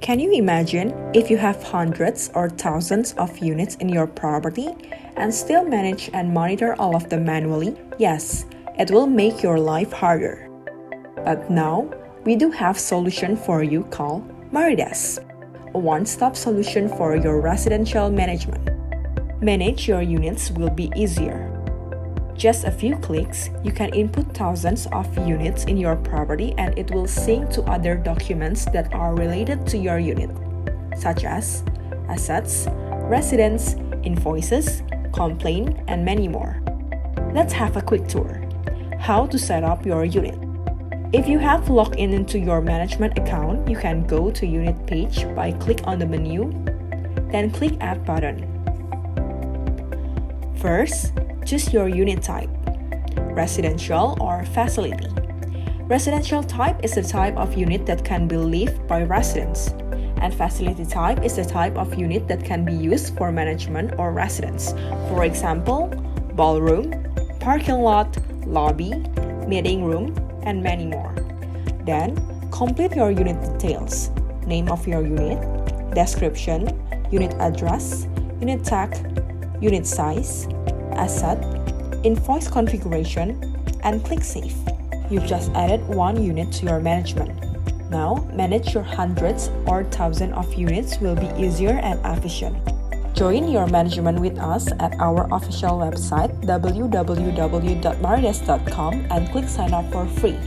Can you imagine if you have hundreds or thousands of units in your property and still manage and monitor all of them manually? Yes, it will make your life harder. But now, we do have solution for you called Maridesk, a one-stop solution for your residential management. Manage your units will be easier. Just a few clicks, you can input thousands of units in your property and it will sync to other documents that are related to your unit, such as assets, residents, invoices, complaint, and many more. Let's have a quick tour. How to set up your unit. If you have logged in into your management account, you can go to unit page by click on the menu, then click add button. First, choose your unit type, residential or facility. Residential type is the type of unit that can be lived by residents, and facility type is the type of unit that can be used for management or residents. For example, ballroom, parking lot, lobby, meeting room, and many more. Then, complete your unit details, name of your unit, description, unit address, unit tag, unit size, asset, invoice configuration, and click Save. You've just added one unit to your management. Now, manage your hundreds or thousands of units will be easier and efficient. Join your management with us at our official website www.maridesk.com and click sign up for free.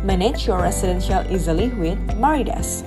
Manage your residential easily with Maridesk.